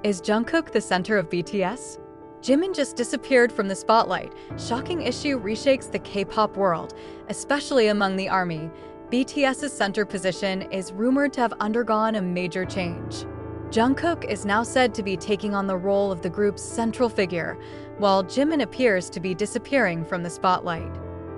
Is Jungkook the center of BTS? Jimin just disappeared from the spotlight. Shocking issue reshakes the K-pop world, especially among the ARMY. BTS's center position is rumored to have undergone a major change. Jungkook is now said to be taking on the role of the group's central figure, while Jimin appears to be disappearing from the spotlight.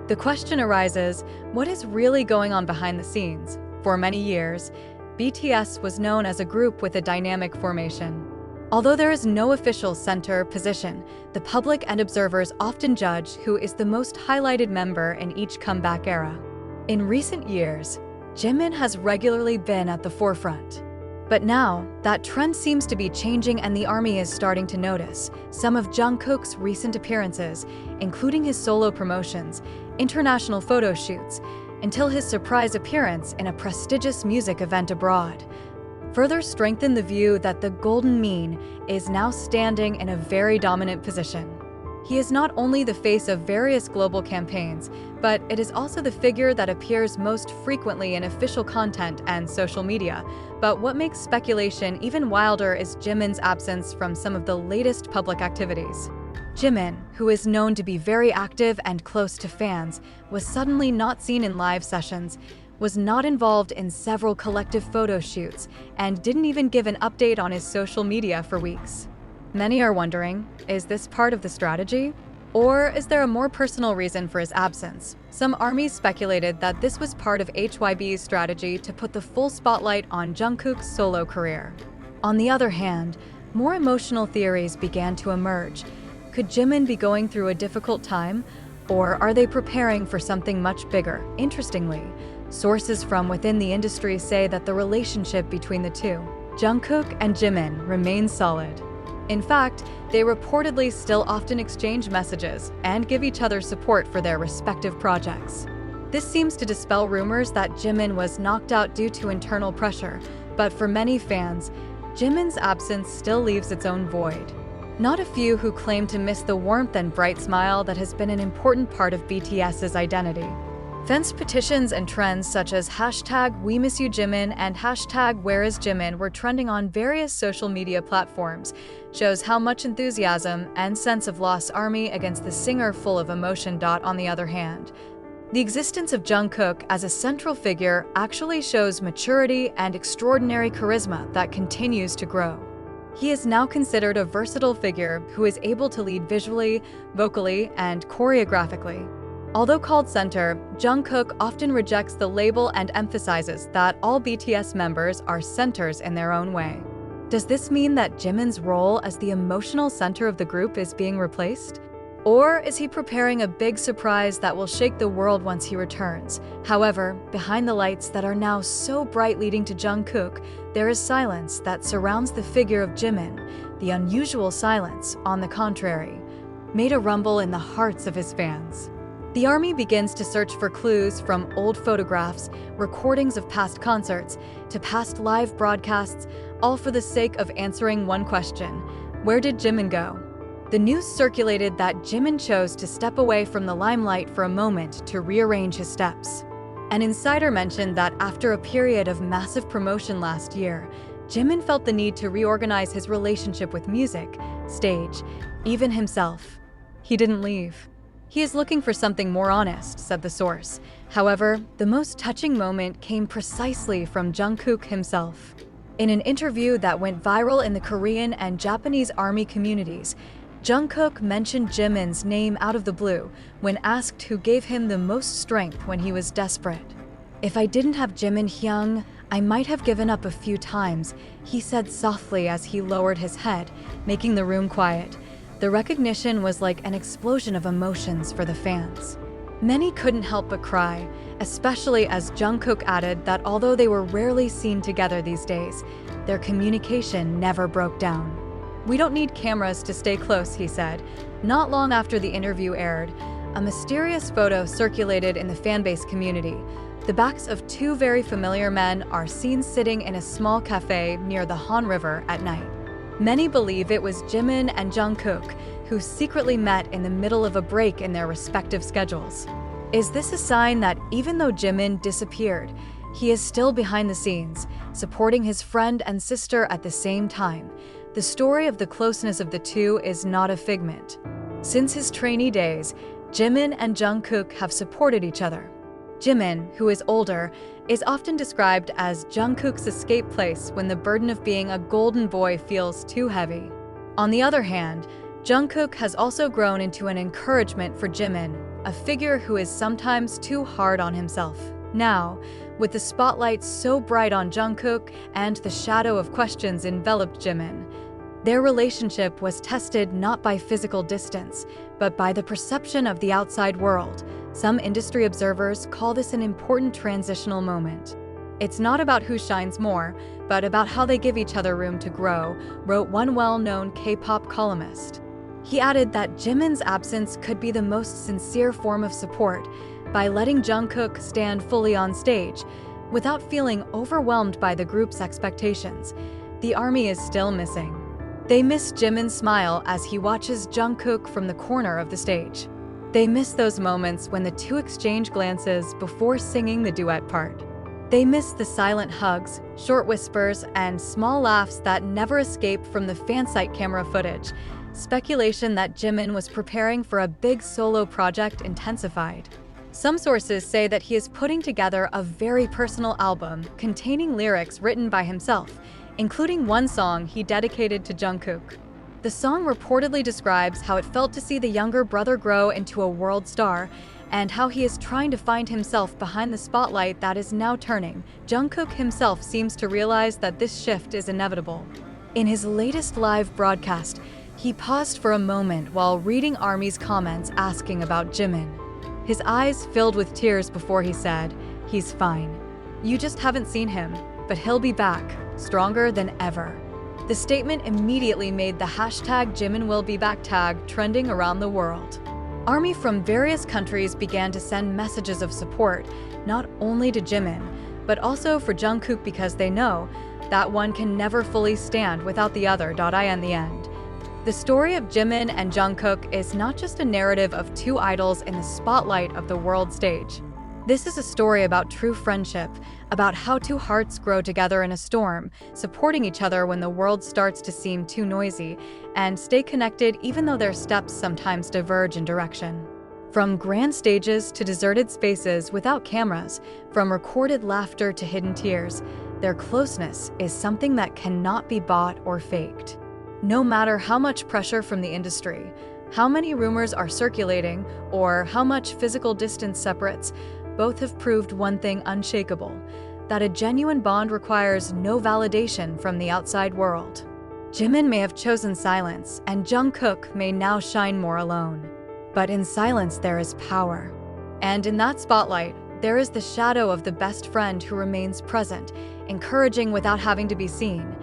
The question arises, what is really going on behind the scenes? For many years, BTS was known as a group with a dynamic formation. Although there is no official center position, the public and observers often judge who is the most highlighted member in each comeback era. In recent years, Jimin has regularly been at the forefront. But now, that trend seems to be changing and the ARMY is starting to notice some of Jungkook's recent appearances, including his solo promotions, international photo shoots, until his surprise appearance in a prestigious music event abroad, further strengthen the view that the golden mean is now standing in a very dominant position. He is not only the face of various global campaigns, but it is also the figure that appears most frequently in official content and social media. But what makes speculation even wilder is Jimin's absence from some of the latest public activities. Jimin, who is known to be very active and close to fans, was suddenly not seen in live sessions, was not involved in several collective photo shoots, and didn't even give an update on his social media for weeks. Many are wondering, is this part of the strategy? Or is there a more personal reason for his absence? Some ARMYs speculated that this was part of HYB's strategy to put the full spotlight on Jungkook's solo career. On the other hand, more emotional theories began to emerge. Could Jimin be going through a difficult time? Or are they preparing for something much bigger? Interestingly, sources from within the industry say that the relationship between the two, Jungkook and Jimin, remains solid. In fact, they reportedly still often exchange messages and give each other support for their respective projects. This seems to dispel rumors that Jimin was knocked out due to internal pressure, but for many fans, Jimin's absence still leaves its own void. Not a few who claim to miss the warmth and bright smile that has been an important part of BTS's identity. Fans petitions and trends such as #WeMissYouJimin and #WhereIsJimin were trending on various social media platforms, shows how much enthusiasm and sense of loss ARMY against the singer full of emotion. On the other hand, the existence of Jungkook as a central figure actually shows maturity and extraordinary charisma that continues to grow. He is now considered a versatile figure who is able to lead visually, vocally, and choreographically. Although called center, Jungkook often rejects the label and emphasizes that all BTS members are centers in their own way. Does this mean that Jimin's role as the emotional center of the group is being replaced? Or is he preparing a big surprise that will shake the world once he returns? However, behind the lights that are now so bright leading to Jungkook, there is silence that surrounds the figure of Jimin. The unusual silence, on the contrary, made a rumble in the hearts of his fans. The ARMY begins to search for clues from old photographs, recordings of past concerts, to past live broadcasts, all for the sake of answering one question: where did Jimin go? The news circulated that Jimin chose to step away from the limelight for a moment to rearrange his steps. An insider mentioned that after a period of massive promotion last year, Jimin felt the need to reorganize his relationship with music, stage, even himself. He didn't leave. He is looking for something more honest, said the source. However, the most touching moment came precisely from Jungkook himself. In an interview that went viral in the Korean and Japanese ARMY communities, Jungkook mentioned Jimin's name out of the blue when asked who gave him the most strength when he was desperate. "If I didn't have Jimin Hyung, I might have given up a few times," he said softly as he lowered his head, making the room quiet. The recognition was like an explosion of emotions for the fans. Many couldn't help but cry, especially as Jungkook added that although they were rarely seen together these days, their communication never broke down. "We don't need cameras to stay close," he said. Not long after the interview aired, a mysterious photo circulated in the fanbase community. The backs of two very familiar men are seen sitting in a small cafe near the Han River at night. Many believe it was Jimin and Jungkook who secretly met in the middle of a break in their respective schedules. Is this a sign that even though Jimin disappeared, he is still behind the scenes, supporting his friend and sister at the same time? the story of the closeness of the two is not a figment. Since his trainee days, Jimin and Jungkook have supported each other. Jimin, who is older, is often described as Jungkook's escape place when the burden of being a golden boy feels too heavy. On the other hand, Jungkook has also grown into an encouragement for Jimin, a figure who is sometimes too hard on himself. Now, with the spotlight so bright on Jungkook and the shadow of questions enveloped Jimin, their relationship was tested not by physical distance, but by the perception of the outside world. Some industry observers call this an important transitional moment. It's not about who shines more, but about how they give each other room to grow, wrote one well-known K-pop columnist. He added that Jimin's absence could be the most sincere form of support by letting Jungkook stand fully on stage without feeling overwhelmed by the group's expectations. The ARMY is still missing. They miss Jimin's smile as he watches Jungkook from the corner of the stage. They miss those moments when the two exchange glances before singing the duet part. They miss the silent hugs, short whispers, and small laughs that never escape from the fansite camera footage. Speculation that Jimin was preparing for a big solo project intensified. Some sources say that he is putting together a very personal album containing lyrics written by himself, including one song he dedicated to Jungkook. The song reportedly describes how it felt to see the younger brother grow into a world star and how he is trying to find himself behind the spotlight that is now turning. Jungkook himself seems to realize that this shift is inevitable. In his latest live broadcast, he paused for a moment while reading ARMY's comments asking about Jimin. His eyes filled with tears before he said, "He's fine. You just haven't seen him, but he'll be back, stronger than ever." The statement immediately made the hashtag #JiminWillBeBack tag trending around the world. ARMY from various countries began to send messages of support, not only to Jimin, but also for Jungkook because they know that one can never fully stand without the other. In the end, the story of Jimin and Jungkook is not just a narrative of two idols in the spotlight of the world stage. This is a story about true friendship, about how two hearts grow together in a storm, supporting each other when the world starts to seem too noisy, and stay connected even though their steps sometimes diverge in direction. From grand stages to deserted spaces without cameras, from recorded laughter to hidden tears, their closeness is something that cannot be bought or faked. No matter how much pressure from the industry, how many rumors are circulating, or how much physical distance separates, both have proved one thing unshakable: that a genuine bond requires no validation from the outside world. Jimin may have chosen silence, and Jungkook may now shine more alone. But in silence there is power. And in that spotlight, there is the shadow of the best friend who remains present, encouraging without having to be seen.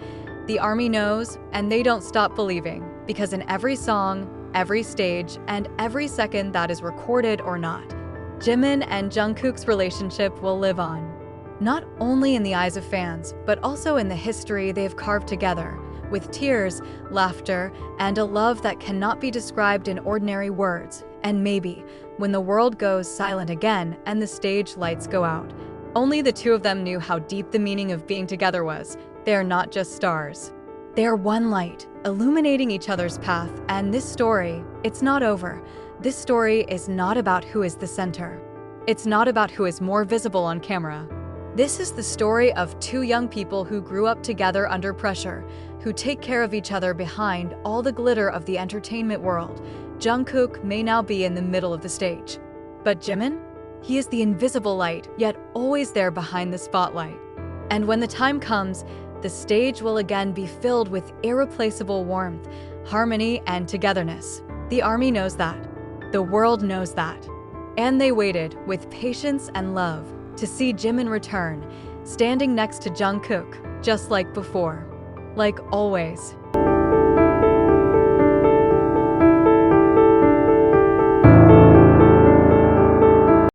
The ARMY knows, and they don't stop believing, because in every song, every stage, and every second that is recorded or not, Jimin and Jungkook's relationship will live on. Not only in the eyes of fans, but also in the history they have carved together, with tears, laughter, and a love that cannot be described in ordinary words. And maybe, when the world goes silent again and the stage lights go out, only the two of them knew how deep the meaning of being together was. They are not just stars. They are one light, illuminating each other's path, and this story, it's not over. This story is not about who is the center. It's not about who is more visible on camera. This is the story of two young people who grew up together under pressure, who take care of each other behind all the glitter of the entertainment world. Jungkook may now be in the middle of the stage. But Jimin? He is the invisible light, yet always there behind the spotlight. And when the time comes, the stage will again be filled with irreplaceable warmth, harmony, and togetherness. The ARMY knows that. The world knows that. And they waited, with patience and love, to see Jimin return, standing next to Jungkook, just like before. Like always.